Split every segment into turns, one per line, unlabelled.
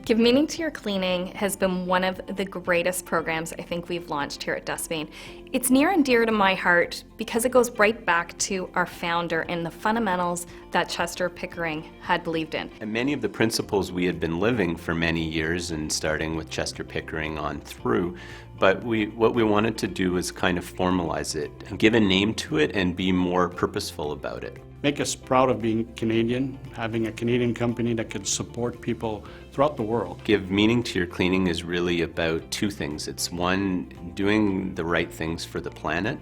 Give Meaning to Your Cleaning has been one of the greatest programs I think we've launched here at Dustbane. It's near and dear to my heart because it goes right back to our founder and the fundamentals that Chester Pickering had believed in.
And many of the principles we had been living for many years, and starting with Chester Pickering on through, but what we wanted to do was kind of formalize it, give a name to it, and be more purposeful about it.
Make us proud of being Canadian, having a Canadian company that could support people throughout the world.
Give Meaning to Your Cleaning is really about two things. It's one, doing the right things for the planet,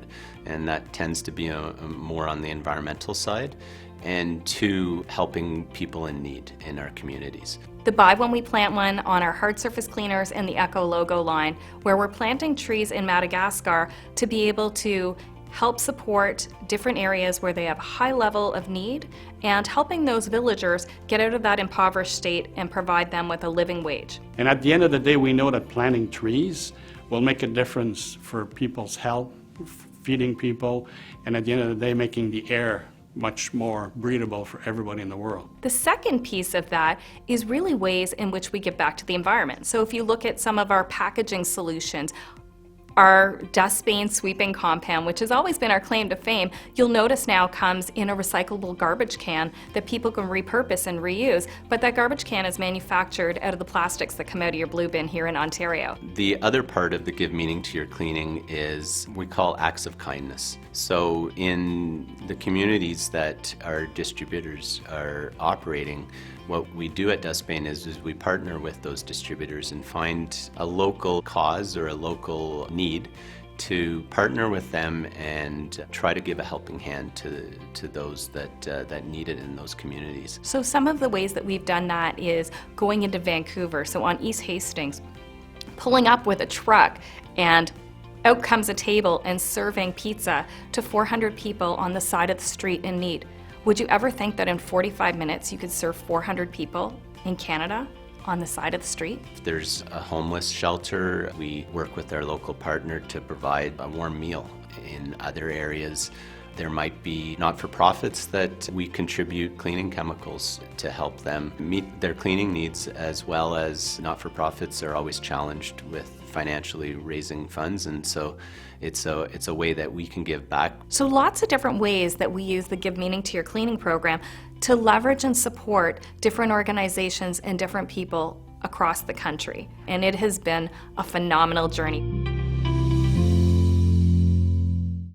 and that tends to be more on the environmental side, and two, helping people in need in our communities.
The Buy When We Plant one on our hard surface cleaners and the Eco logo line, where we're planting trees in Madagascar to be able to help support different areas where they have a high level of need, and helping those villagers get out of that impoverished state and provide them with a living wage.
And at the end of the day, we know that planting trees will make a difference for people's health, feeding people, and at the end of the day, making the air much more breathable for everybody in the world.
The second piece of that is really ways in which we give back to the environment. So if you look at some of our packaging solutions, our Dustbane sweeping compound, which has always been our claim to fame, you'll notice now comes in a recyclable garbage can that people can repurpose and reuse, but that garbage can is manufactured out of the plastics that come out of your blue bin here in Ontario.
The other part of the Give Meaning to Your Cleaning is we call acts of kindness. So in the communities that our distributors are operating, what we do at Dustbane is we partner with those distributors and find a local cause or a local need to partner with them and try to give a helping hand to those that need it in those communities.
So some of the ways that we've done that is going into Vancouver, so on East Hastings, pulling up with a truck, and out comes a table and serving pizza to 400 people on the side of the street in need. Would you ever think that in 45 minutes you could serve 400 people in Canada on the side of the street?
If there's a homeless shelter, we work with our local partner to provide a warm meal. In other areas, there might be not-for-profits that we contribute cleaning chemicals to help them meet their cleaning needs, as well as not-for-profits are always challenged with financially raising funds, and so it's a way that we can give back.
So lots of different ways that we use the Give Meaning to Your Cleaning program to leverage and support different organizations and different people across the country. And it has been a phenomenal journey.